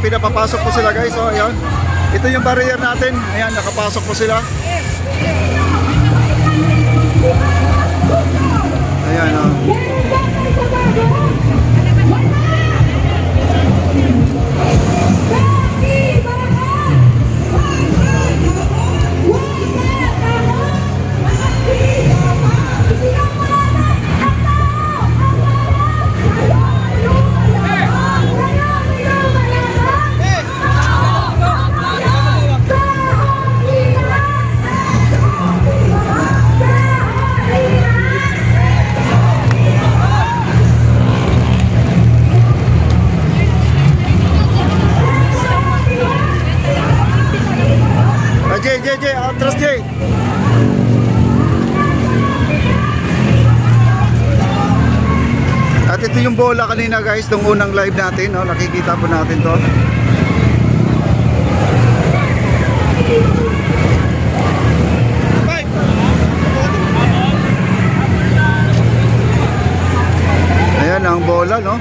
pinapapasok po sila guys. So ayan. Ito yung barrier natin. Ayan, nakapasok po sila. Ayan o. Jay, atras Jay. At ito yung bola kanina guys, nung unang live natin, no? Nakikita po natin to. Ayan ang bola, no?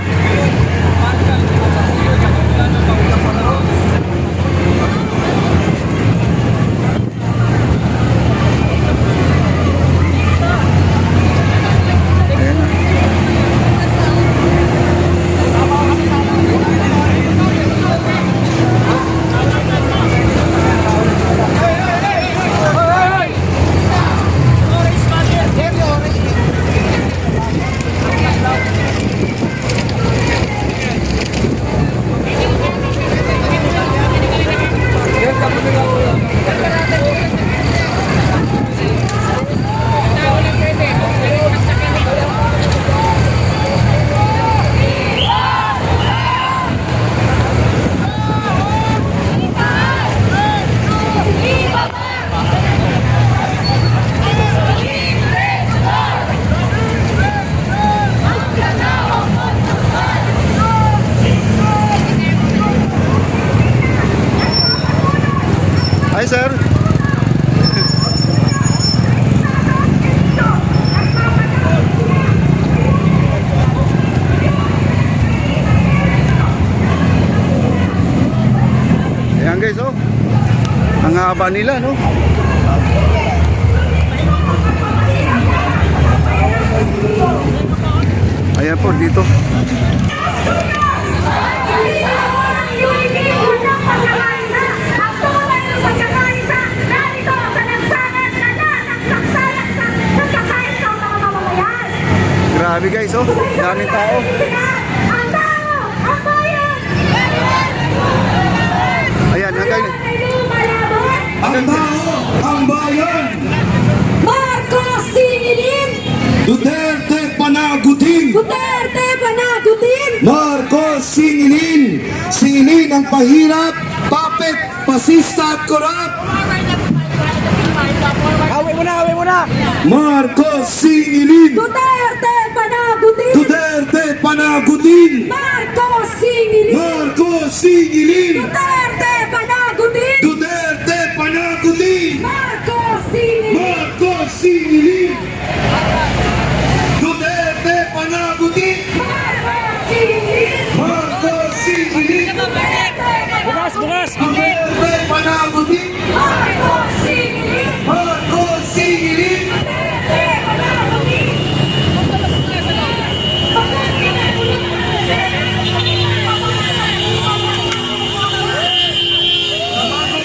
Hi sir. Ayan guys, oh. Ang haba nila, no? Ayan po dito. Grabe guys, oh. Daming tao. Ayan, hanggang Ang tao, ang bayan. Marcos Singilin. Duterte panagutin. Duterte panagutin. Marcos Singilin. Singilin ang pahirap, papet, pasista at korap. Away mo na! Marcos Singilin. Duterte panagutin. Duterte panagutin. Marcos Singilin. Marcos Singilin. Duterte panagutin. Duterte panagutin. Marcos Singilin. Marcos Singilin. Duterte panagutin. Marcos Singilin. Marcos Singilin. Bukas! Duterte panagutin. Marcos Singilin. Marcos Singilin. Duterte panagutin.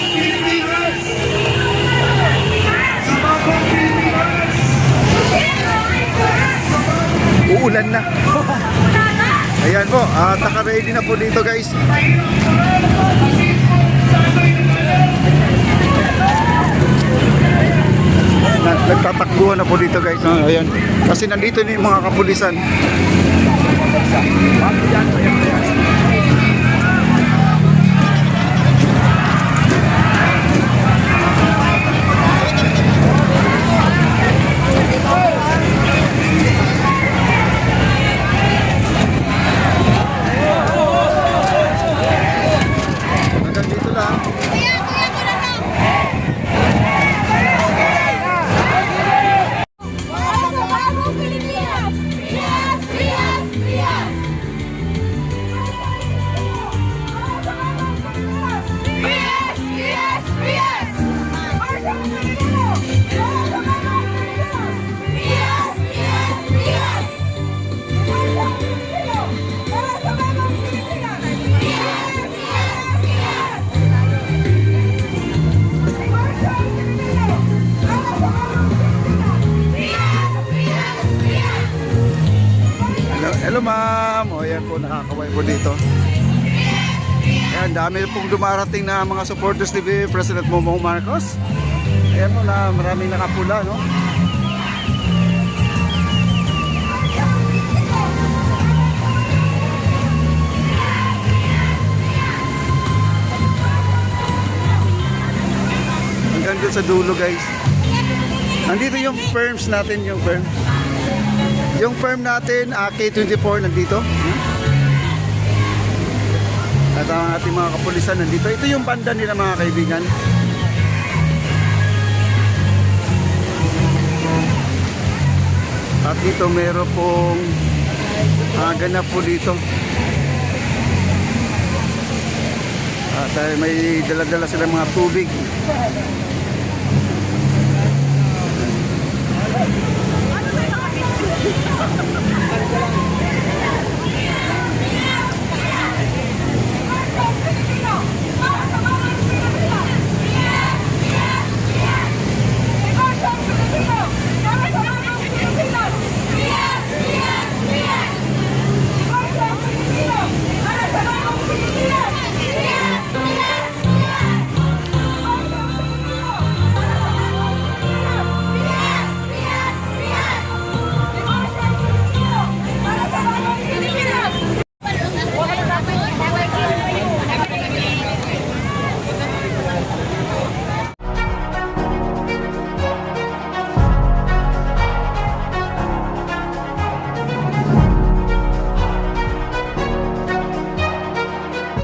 Pilipinas! Sa bagong Pilipinas! uulan na. Ayan po, naka-ready na po dito guys. Nagtatakbuhan na po dito guys. Ayan. Kasi nandito na yung mga kapulisan. Hanggang dito lang. Hello ma'am. O yan po, nakakaway po dito. Ayan, dami pong dumarating na mga supporters ni President Bongbong Marcos. Ayan po na maraming nakapula, no? Hanggang doon sa dulo, guys. Nandito yung firms natin, yung firm. Yung firm natin, K24 nandito. At ang ating mga kapulisan nandito. Ito yung banda nila, mga kaibigan. At dito meron pong ganap po dito. At may dala-dala sila mga tubig.